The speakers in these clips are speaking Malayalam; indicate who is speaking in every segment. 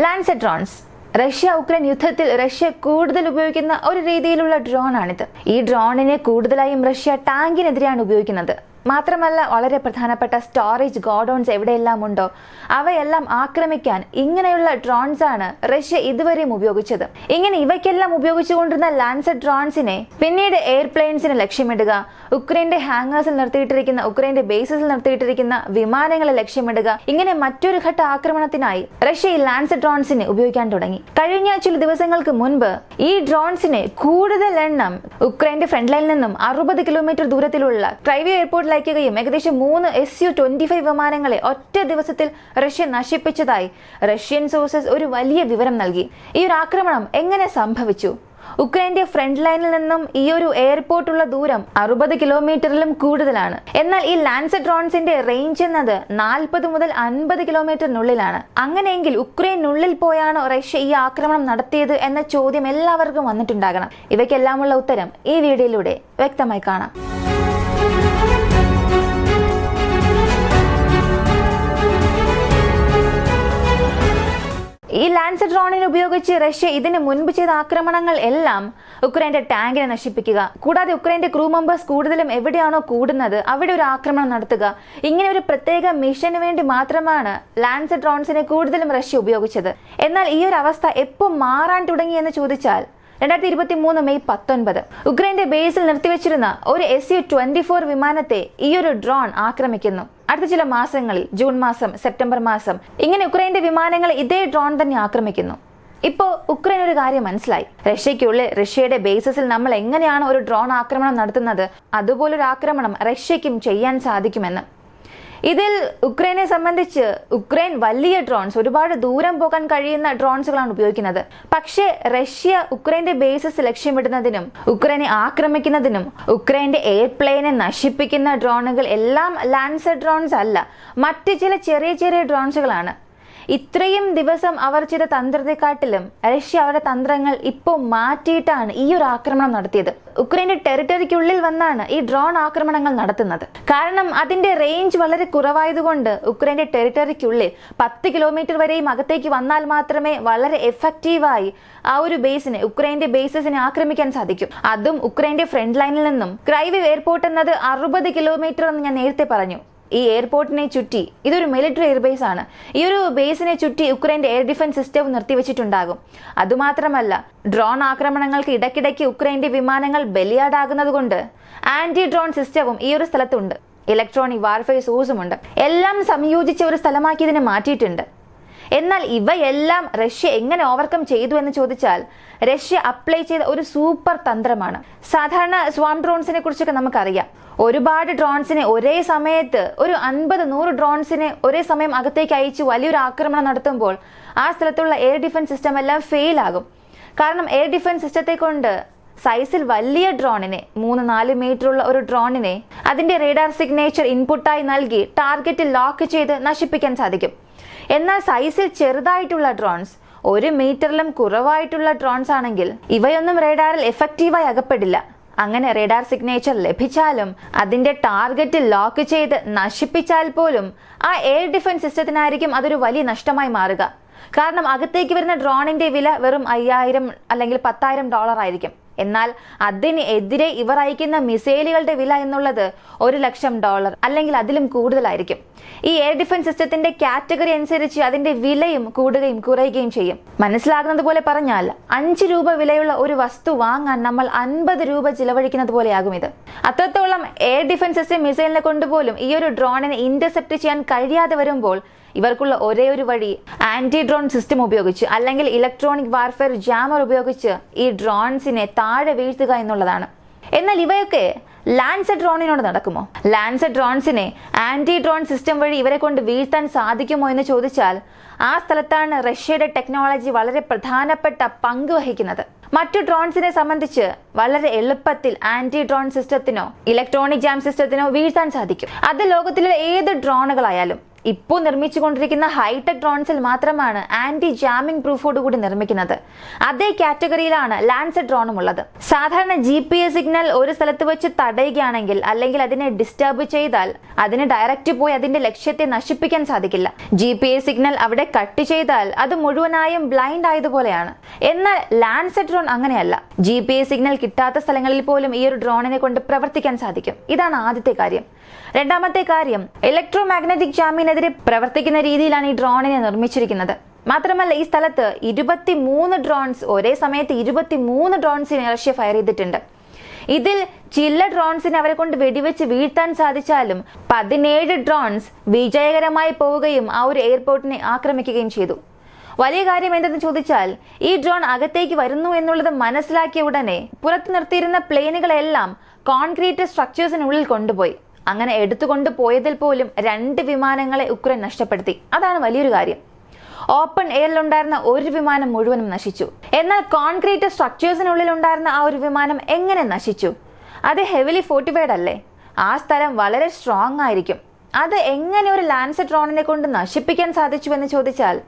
Speaker 1: ലാൻസെറ്റ് ഡ്രോൺസ് റഷ്യ ഉക്രൈൻ യുദ്ധത്തിൽ റഷ്യ കൂടുതൽ ഉപയോഗിക്കുന്ന ഒരു രീതിയിലുള്ള ഡ്രോൺ ആണിത്. ഈ ഡ്രോണിനെ കൂടുതലായും റഷ്യ ടാങ്കിനെതിരെയാണ് ഉപയോഗിക്കുന്നത്. മാത്രമല്ല, വളരെ പ്രധാനപ്പെട്ട സ്റ്റോറേജ് ഗോഡൌൺസ് എവിടെയെല്ലാം ഉണ്ടോ അവയെല്ലാം ആക്രമിക്കാൻ ഇങ്ങനെയുള്ള ഡ്രോൺസ് ആണ് റഷ്യ ഇതുവരെയും ഉപയോഗിച്ചത്. ഇങ്ങനെ ഇവയ്ക്കെല്ലാം ഉപയോഗിച്ചുകൊണ്ടിരുന്ന ലാൻസെറ്റ് ഡ്രോൺസിനെ പിന്നീട് എയർപ്ലെയിൻസിന് ലക്ഷ്യമിടുക, ഉക്രൈന്റെ ഹാങ്ങേഴ്സിൽ നിർത്തിയിട്ടിരിക്കുന്ന ഉക്രൈന്റെ ബേസിൽ നിർത്തിയിട്ടിരിക്കുന്ന വിമാനങ്ങളെ ലക്ഷ്യമിടുക, ഇങ്ങനെ മറ്റൊരു ഘട്ട ആക്രമണത്തിനായി റഷ്യ ഈ ലാൻസെറ്റ് ഡ്രോൺസിനെ ഉപയോഗിക്കാൻ തുടങ്ങി. കഴിഞ്ഞ ചില ദിവസങ്ങൾക്ക് മുൻപ് ഈ ഡ്രോൺസിനെ കൂടുതൽ എണ്ണം ഉക്രൈന്റെ ഫ്രണ്ട് ലൈനിൽ നിന്നും 60 കിലോമീറ്റർ ദൂരത്തിലുള്ള ക്രൈവി എയർപോർട്ടിൽ അയക്കുകയും ഏകദേശം 3 Su-25 വിമാനങ്ങളെ ഒറ്റ ദിവസത്തിൽ റഷ്യ നശിപ്പിച്ചതായി റഷ്യൻ സോഴ്സസ് ഒരു വലിയ വിവരം നൽകി. ഈ ഒരു ആക്രമണം എങ്ങനെ സംഭവിച്ചു? ഉക്രൈന്റെ ഫ്രണ്ട് ലൈനിൽ നിന്നും ഈ ഒരു എയർപോർട്ടുള്ള ദൂരം 60 കിലോമീറ്ററിലും കൂടുതലാണ്. എന്നാൽ ഈ ലാൻസെറ്റ് ഡ്രോൺസിന്റെ റേഞ്ച് എന്നത് 40 മുതൽ 50 കിലോമീറ്ററിനുള്ളിലാണ്. അങ്ങനെയെങ്കിൽ ഉക്രൈനുള്ളിൽ പോയാണോ റഷ്യ ഈ ആക്രമണം നടത്തിയത് എന്ന ചോദ്യം എല്ലാവർക്കും വന്നിട്ടുണ്ടാകണം. ഇവയ്ക്കെല്ലാമുള്ള ഉത്തരം ഈ വീഡിയോയിലൂടെ വ്യക്തമായി കാണാം. ഈ ലാൻസെറ്റ് ഡ്രോണിനെ ഉപയോഗിച്ച് റഷ്യ ഇതിന് മുൻപ് ചെയ്ത ആക്രമണങ്ങൾ എല്ലാം ഉക്രൈന്റെ ടാങ്കിനെ നശിപ്പിക്കുക, കൂടാതെ ഉക്രൈന്റെ ക്രൂ മെമ്പേഴ്സ് കൂടുതലും എവിടെയാണോ കൂടുന്നത് അവിടെ ഒരു ആക്രമണം നടത്തുക, ഇങ്ങനെ ഒരു പ്രത്യേക മിഷന് വേണ്ടി മാത്രമാണ് ലാൻസെറ്റ് ഡ്രോൺസിനെ കൂടുതലും റഷ്യ ഉപയോഗിച്ചത്. എന്നാൽ ഈ ഒരു അവസ്ഥ എപ്പോൾ മാറാൻ തുടങ്ങി എന്ന് ചോദിച്ചാൽ 2023 മെയ് 19 ഉക്രൈന്റെ ബേസിൽ നിർത്തിവെച്ചിരുന്ന ഒരു Su-24 വിമാനത്തെ ഈ ഒരു ഡ്രോൺ ആക്രമിക്കുന്നു. അടുത്ത ചില മാസങ്ങളിൽ ജൂൺ മാസം, സെപ്റ്റംബർ മാസം ഇങ്ങനെ ഉക്രൈന്റെ വിമാനങ്ങൾ ഇതേ ഡ്രോൺ തന്നെ ആക്രമിക്കുന്നു. ഇപ്പോ ഉക്രൈൻ ഒരു കാര്യം മനസ്സിലായി, റഷ്യയ്ക്കുള്ളിൽ റഷ്യയുടെ ബേസിൽ നമ്മൾ എങ്ങനെയാണ് ഒരു ഡ്രോൺ ആക്രമണം നടത്തുന്നത് അതുപോലൊരു ആക്രമണം റഷ്യയ്ക്കും ചെയ്യാൻ സാധിക്കുമെന്ന്. ഇതിൽ ഉക്രൈനെ സംബന്ധിച്ച് ഉക്രൈൻ വലിയ ഡ്രോൺസ്, ഒരുപാട് ദൂരം പോകാൻ കഴിയുന്ന ഡ്രോൺസുകളാണ് ഉപയോഗിക്കുന്നത്. പക്ഷേ റഷ്യ ഉക്രൈന്റെ ബേസസ് ലക്ഷ്യമിടുന്നതിനും ഉക്രൈനെ ആക്രമിക്കുന്നതിനും ഉക്രൈന്റെ എയർപ്ലെയിനെ നശിപ്പിക്കുന്ന ഡ്രോണുകൾ എല്ലാം ലാൻസെറ്റ് ഡ്രോൺസ് അല്ല, മറ്റ് ചില ചെറിയ ചെറിയ ഡ്രോൺസുകളാണ്. ഇത്രയും ദിവസം അവർ ചെയ്ത തന്ത്രത്തെക്കാട്ടിലും റഷ്യ അവരുടെ തന്ത്രങ്ങൾ ഇപ്പോൾ മാറ്റിയിട്ടാണ് ഈ ഒരു ആക്രമണം നടത്തിയത്. ഉക്രൈന്റെ ടെറിട്ടറിക്കുള്ളിൽ വന്നാണ് ഈ ഡ്രോൺ ആക്രമണങ്ങൾ നടത്തുന്നത്. കാരണം അതിന്റെ റേഞ്ച് വളരെ കുറവായതുകൊണ്ട് ഉക്രൈന്റെ ടെറിട്ടറിക്കുള്ളിൽ 10 കിലോമീറ്റർ വരെയും അകത്തേക്ക് വന്നാൽ മാത്രമേ വളരെ എഫക്റ്റീവായി ആ ഒരു ബേസിനെ, ഉക്രൈന്റെ ബേസസിനെ ആക്രമിക്കാൻ സാധിക്കും. അതും ഉക്രൈന്റെ ഫ്രണ്ട് ലൈനിൽ നിന്നും. ക്രൈവി എയർപോർട്ട് എന്നത് 60 കിലോമീറ്റർ എന്ന് ഞാൻ നേരത്തെ പറഞ്ഞു. ഈ എയർപോർട്ടിനെ ചുറ്റി, ഇതൊരു മിലിറ്ററി എയർബേസ് ആണ്, ഈ ഒരു ബേസിനെ ചുറ്റി ഉക്രൈന്റെ എയർ ഡിഫൻസ് സിസ്റ്റവും നിർത്തിവെച്ചിട്ടുണ്ടാകും. അതുമാത്രമല്ല, ഡ്രോൺ ആക്രമണങ്ങൾക്ക് ഇടയ്ക്കിടയ്ക്ക് ഉക്രൈന്റെ വിമാനങ്ങൾ ബലിയാടാകുന്നത് കൊണ്ട് ആന്റി ഡ്രോൺ സിസ്റ്റവും ഈ ഒരു സ്ഥലത്തുണ്ട്, ഇലക്ട്രോണിക് വാർഫെയർ സോഴ്സുമുണ്ട്. എല്ലാം സംയോജിച്ച ഒരു സ്ഥലമാക്കി ഇതിനെ മാറ്റിയിട്ടുണ്ട്. എന്നാൽ ഇവയെല്ലാം റഷ്യ എങ്ങനെ ഓവർകം ചെയ്തു എന്ന് ചോദിച്ചാൽ റഷ്യ അപ്ലൈ ചെയ്ത ഒരു സൂപ്പർ തന്ത്രമാണ്. സാധാരണ സ്വാം ഡ്രോൺസിനെ കുറിച്ചൊക്കെ നമുക്കറിയാം. ഒരുപാട് ഡ്രോൺസിനെ ഒരേ സമയത്ത്, ഒരു 50-100 ഡ്രോൺസിനെ ഒരേ സമയം അകത്തേക്ക് അയച്ച് വലിയൊരു ആക്രമണം നടത്തുമ്പോൾ ആ സ്ഥലത്തുള്ള എയർ ഡിഫൻസ് സിസ്റ്റം എല്ലാം ഫെയിൽ ആകും. കാരണം എയർ ഡിഫൻസ് സിസ്റ്റത്തെ കൊണ്ട് സൈസിൽ വലിയ ഡ്രോണിനെ, 3-4 മീറ്ററുള്ള ഒരു ഡ്രോണിനെ അതിന്റെ റേഡാർ സിഗ്നേച്ചർ ഇൻപുട്ടായി നൽകി ടാർഗറ്റിൽ ലോക്ക് ചെയ്ത് നശിപ്പിക്കാൻ സാധിക്കും. എന്നാൽ സൈസിൽ ചെറുതായിട്ടുള്ള ഡ്രോൺസ്, 1 മീറ്ററിലും കുറവായിട്ടുള്ള ഡ്രോൺസ് ആണെങ്കിൽ ഇവയൊന്നും റേഡാറിൽ എഫക്റ്റീവായി അകപ്പെടില്ല. അങ്ങനെ റേഡാർ സിഗ്നേച്ചർ ലഭിച്ചാലും അതിന്റെ ടാർഗറ്റിൽ ലോക്ക് ചെയ്ത് നശിപ്പിച്ചാൽ പോലും ആ എയർ ഡിഫൻസ് സിസ്റ്റത്തിനായിരിക്കും അതൊരു വലിയ നഷ്ടമായി മാറുക. കാരണം അകത്തേക്ക് വരുന്ന ഡ്രോണിന്റെ വില വെറും $5000 അല്ലെങ്കിൽ $10,000 ആയിരിക്കും. എന്നാൽ അതിന് എതിരെ ഇവർ അയക്കുന്ന മിസൈലുകളുടെ വില എന്നുള്ളത് $1,00,000 അല്ലെങ്കിൽ അതിലും കൂടുതലായിരിക്കും. ഈ എയർ ഡിഫൻസ് സിസ്റ്റത്തിന്റെ കാറ്റഗറി അനുസരിച്ച് അതിന്റെ വിലയും കൂടുകയും കുറയുകയും ചെയ്യും. മനസ്സിലാകുന്നത് പോലെ പറഞ്ഞാൽ 5 രൂപ വിലയുള്ള ഒരു വസ്തു വാങ്ങാൻ നമ്മൾ 50 രൂപ ചിലവഴിക്കുന്നത് പോലെയാകും ഇത്. അത്രത്തോളം എയർ ഡിഫൻസ് സിസ്റ്റം മിസൈലിനെ കൊണ്ടുപോലും ഈ ഒരു ഡ്രോണിനെ ഇന്റർസെപ്റ്റ് ചെയ്യാൻ കഴിയാതെ വരുമ്പോൾ ഇവർക്കുള്ള ഒരേ ഒരു വഴി ആന്റി ഡ്രോൺ സിസ്റ്റം ഉപയോഗിച്ച് അല്ലെങ്കിൽ ഇലക്ട്രോണിക് വാർഫെയർ ജാമർ ഉപയോഗിച്ച് ഈ ഡ്രോൺസിനെ താഴെ വീഴ്ത്തുക എന്നുള്ളതാണ്. എന്നാൽ ഇവയൊക്കെ ലാൻസെറ്റ് ഡ്രോണിനോട് നടക്കുമോ? ലാൻസെറ്റ് ഡ്രോൺസിനെ ആന്റി ഡ്രോൺ സിസ്റ്റം വഴി ഇവരെ കൊണ്ട് വീഴ്ത്താൻ സാധിക്കുമോ എന്ന് ചോദിച്ചാൽ ആ സ്ഥലത്താണ് റഷ്യയുടെ ടെക്നോളജി വളരെ പ്രധാനപ്പെട്ട പങ്ക് വഹിക്കുന്നത്. മറ്റു ഡ്രോൺസിനെ സംബന്ധിച്ച് വളരെ എളുപ്പത്തിൽ ആന്റി ഡ്രോൺ സിസ്റ്റത്തിനോ ഇലക്ട്രോണിക് ജാം സിസ്റ്റത്തിനോ വീഴ്ത്താൻ സാധിക്കും. അത് ലോകത്തിലെ ഏത് ഡ്രോണുകളായാലും. ഇപ്പോൾ നിർമ്മിച്ചുകൊണ്ടിരിക്കുന്ന ഹൈടെക് ഡ്രോൺസിൽ മാത്രമാണ് ആന്റി ജാമിംഗ് പ്രൂഫോട് കൂടി നിർമ്മിക്കുന്നത്. അതേ കാറ്റഗറിയിലാണ് ലാൻസെറ്റ് ഡ്രോണും ഉള്ളത്. സാധാരണ GPS സിഗ്നൽ ഒരു സ്ഥലത്ത് വെച്ച് തടയുകയാണെങ്കിൽ അല്ലെങ്കിൽ അതിനെ ഡിസ്റ്റർബ് ചെയ്താൽ അതിന് ഡയറക്റ്റ് പോയി അതിന്റെ ലക്ഷ്യത്തെ നശിപ്പിക്കാൻ സാധിക്കില്ല. GPS സിഗ്നൽ അവിടെ കട്ട് ചെയ്താൽ അത് മുഴുവനായും ബ്ലൈൻഡ് ആയതുപോലെയാണ്. എന്നാൽ ലാൻസെറ്റ് ഡ്രോൺ അങ്ങനെയല്ല. GPS സിഗ്നൽ കിട്ടാത്ത സ്ഥലങ്ങളിൽ പോലും ഈ ഒരു ഡ്രോണിനെ കൊണ്ട് പ്രവർത്തിക്കാൻ സാധിക്കും. ഇതാണ് ആദ്യത്തെ കാര്യം. രണ്ടാമത്തെ കാര്യം, ഇലക്ട്രോ മാഗ്നറ്റിക് ജാമിനെതിരെ പ്രവർത്തിക്കുന്ന രീതിയിലാണ് ഈ ഡ്രോണിനെ നിർമ്മിച്ചിരിക്കുന്നത്. മാത്രമല്ല ഈ സ്ഥലത്ത് 23 ഡ്രോൺസ് ഒരേ സമയത്ത് 23 ഡ്രോൺസിന് റഷ്യ ഫയർ ചെയ്തിട്ടുണ്ട്. ഇതിൽ ചില ഡ്രോൺസിന് അവരെ കൊണ്ട് വെടിവെച്ച് വീഴ്ത്താൻ സാധിച്ചാലും 17 ഡ്രോൺസ് വിജയകരമായി പോവുകയും ആ ഒരു എയർപോർട്ടിനെ ആക്രമിക്കുകയും ചെയ്തു. വലിയ കാര്യം എന്തെന്ന് ചോദിച്ചാൽ ഈ ഡ്രോൺ അകത്തേക്ക് വരുന്നു എന്നുള്ളത് മനസ്സിലാക്കിയ ഉടനെ പുറത്തു നിർത്തിയിരുന്ന പ്ലെയിനുകളെല്ലാം കോൺക്രീറ്റ് സ്ട്രക്ചേഴ്സിനുള്ളിൽ കൊണ്ടുപോയി. അങ്ങനെ എടുത്തുകൊണ്ട് പോയതിൽ പോലും 2 വിമാനങ്ങളെ ഉക്രൈൻ നഷ്ടപ്പെടുത്തി. അതാണ് വലിയൊരു കാര്യം. ഓപ്പൺ എയറിലുണ്ടായിരുന്ന ഒരു വിമാനം മുഴുവനും നശിച്ചു. എന്നാൽ കോൺക്രീറ്റ് സ്ട്രക്ചേഴ്സിനുള്ളിൽ ഉണ്ടായിരുന്ന ആ ഒരു വിമാനം എങ്ങനെ നശിച്ചു? അത് ഹെവിലി ഫോർട്ടിഫൈഡ് അല്ലേ? ആ സ്ഥലം വളരെ സ്ട്രോങ് ആയിരിക്കും. അത് എങ്ങനെ ഒരു ലാൻസെറ്റ് ഡ്രോണിനെ കൊണ്ട് നശിപ്പിക്കാൻ സാധിച്ചു എന്ന് ചോദിച്ചാൽ,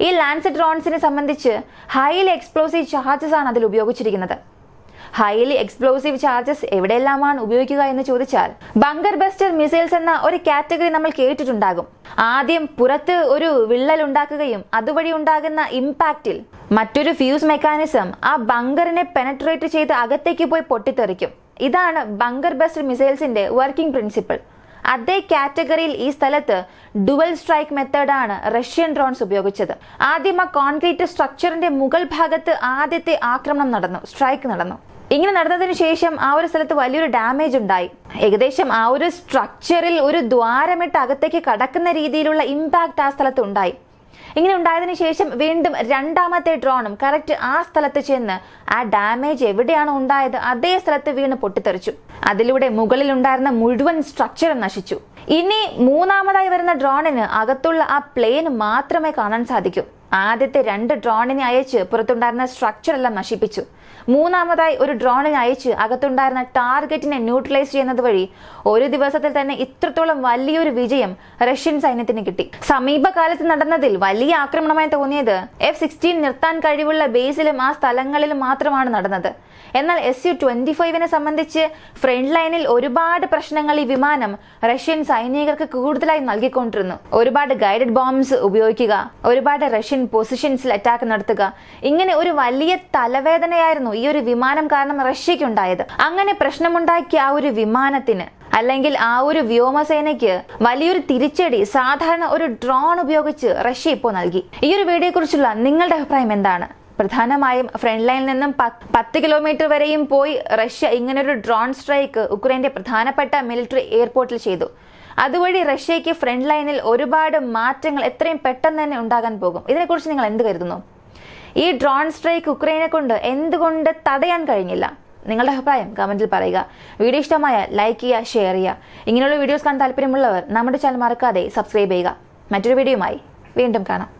Speaker 1: ഈ ലാൻസെറ്റ് ഡ്രോൺസിനെ സംബന്ധിച്ച് ഹൈലി എക്സ്പ്ലോസീവ് ചാർജസ് ആണ് അതിൽ ഉപയോഗിച്ചിരിക്കുന്നത്. ഹൈലി എക്സ്പ്ലോസീവ് ചാർജസ് എവിടെയെല്ലാമാണ് ഉപയോഗിക്കുക എന്ന് ചോദിച്ചാൽ, ബങ്കർ ബസ്റ്റർ മിസൈൽസ് എന്ന ഒരു കാറ്റഗറി നമ്മൾ കേട്ടിട്ടുണ്ടാകും. ആദ്യം പുറത്ത് ഒരു വിള്ളൽ ഉണ്ടാക്കുകയും അതുവഴി ഉണ്ടാകുന്ന ഇമ്പാക്റ്റിൽ മറ്റൊരു ഫ്യൂസ് മെക്കാനിസം ആ ബങ്കറിനെ പെനട്രേറ്റ് ചെയ്ത് അകത്തേക്ക് പോയി പൊട്ടിത്തെറിക്കും. ഇതാണ് ബങ്കർ ബസ്റ്റർ മിസൈൽസിന്റെ വർക്കിംഗ് പ്രിൻസിപ്പിൾ. അതേ കാറ്റഗറിയിൽ ഈ സ്ഥലത്ത് ഡുവൽ സ്ട്രൈക്ക് മെത്തേഡാണ് റഷ്യൻ ഡ്രോൺസ് ഉപയോഗിച്ചത്. ആദ്യം ആ കോൺക്രീറ്റ് സ്ട്രക്ചറിന്റെ മുകൾ ഭാഗത്ത് ആദ്യത്തെ ആക്രമണം നടന്നു, സ്ട്രൈക്ക് നടന്നു. ഇങ്ങനെ നടന്നതിന് ശേഷം ആ ഒരു സ്ഥലത്ത് വലിയൊരു ഡാമേജ് ഉണ്ടായി. ഏകദേശം ആ ഒരു സ്ട്രക്ചറിൽ ഒരു ദ്വാരമിട്ട് അകത്തേക്ക് കടക്കുന്ന രീതിയിലുള്ള ഇമ്പാക്ട് ആ സ്ഥലത്ത് ഉണ്ടായി. ഇങ്ങനെ ഉണ്ടായതിനു ശേഷം വീണ്ടും രണ്ടാമത്തെ ഡ്രോണും കറക്റ്റ് ആ സ്ഥലത്ത് ചെന്ന് ആ ഡാമേജ് എവിടെയാണോ ഉണ്ടായത് അതേ സ്ഥലത്ത് വീണ് പൊട്ടിത്തെറിച്ചു. അതിലൂടെ മുകളിൽ ഉണ്ടായിരുന്ന മുഴുവൻ സ്ട്രക്ചറും നശിച്ചു. ഇനി മൂന്നാമതായി വരുന്ന ഡ്രോണിന് അകത്തുള്ള ആ പ്ലെയിൻ മാത്രമേ കാണാൻ സാധിക്കൂ. ആദ്യത്തെ 2 ഡ്രോണിനെ അയച്ച് പുറത്തുണ്ടായിരുന്ന സ്ട്രക്ചർ എല്ലാം നശിപ്പിച്ചു. മൂന്നാമതായി ഒരു ഡ്രോണിനെ അയച്ച് അകത്തുണ്ടായിരുന്ന ടാർഗറ്റിനെ ന്യൂട്രലൈസ് ചെയ്യുന്നത് വഴി ഒരു ദിവസത്തിൽ തന്നെ ഇത്രത്തോളം വലിയൊരു വിജയം റഷ്യൻ സൈന്യത്തിന് കിട്ടി. സമീപകാലത്ത് നടന്നതിൽ വലിയ ആക്രമണമായി തോന്നിയത് F-16 നിർത്താൻ കഴിവുള്ള ബേസിലും ആ സ്ഥലങ്ങളിലും മാത്രമാണ് നടന്നത്. എന്നാൽ Su-25നെ സംബന്ധിച്ച് ഫ്രണ്ട് ലൈനിൽ ഒരുപാട് പ്രശ്നങ്ങൾ ഈ വിമാനം റഷ്യൻ സൈനികർക്ക് കൂടുതലായി നൽകിക്കൊണ്ടിരുന്നു. ഒരുപാട് ഗൈഡഡ് ബോംബ്സ് ഉപയോഗിക്കുക, ഒരുപാട് റഷ്യൻ പൊസിഷൻസിൽ അറ്റാക്ക് നടത്തുക, ഇങ്ങനെ ഒരു വലിയ തലവേദനയായിരുന്നു ഈ ഒരു വിമാനം കാരണം റഷ്യക്ക് ഉണ്ടായത്. അങ്ങനെ പ്രശ്നമുണ്ടാക്കിയ ആ ഒരു വിമാനത്തിന് അല്ലെങ്കിൽ ആ ഒരു വ്യോമസേനയ്ക്ക് വലിയൊരു തിരിച്ചടി സാധാരണ ഒരു ഡ്രോൺ ഉപയോഗിച്ച് റഷ്യ ഇപ്പോൾ നൽകി. ഈ ഒരു വീഡിയോയെ കുറിച്ചുള്ള നിങ്ങളുടെ അഭിപ്രായം എന്താണ്? പ്രധാനമായും ഫ്രണ്ട് ലൈനിൽ നിന്നും 10 കിലോമീറ്റർ വരെയും പോയി റഷ്യ ഇങ്ങനൊരു ഡ്രോൺ സ്ട്രൈക്ക് ഉക്രൈന്റെ പ്രധാനപ്പെട്ട മിലിറ്ററി എയർപോർട്ടിൽ ചെയ്തു. അതുവഴി റഷ്യക്ക് ഫ്രണ്ട് ലൈനിൽ ഒരുപാട് മാറ്റങ്ങൾ എത്രയും പെട്ടെന്ന് തന്നെ ഉണ്ടാകാൻ പോകും. ഇതിനെക്കുറിച്ച് നിങ്ങൾ എന്ത് കരുതുന്നു? ഈ ഡ്രോൺ സ്ട്രൈക്ക് ഉക്രൈനെ കൊണ്ട് എന്തുകൊണ്ട് തടയാൻ കഴിഞ്ഞില്ല? നിങ്ങളുടെ അഭിപ്രായം കമന്റിൽ പറയുക. വീഡിയോ ഇഷ്ടമായ ലൈക്ക് ചെയ്യുക, ഷെയർ ചെയ്യുക. ഇങ്ങനെയുള്ള വീഡിയോസ് കാണാൻ താല്പര്യമുള്ളവർ നമ്മുടെ ചാനൽ മറക്കാതെ സബ്സ്ക്രൈബ് ചെയ്യുക. മറ്റൊരു വീഡിയോയുമായി വീണ്ടും കാണാം.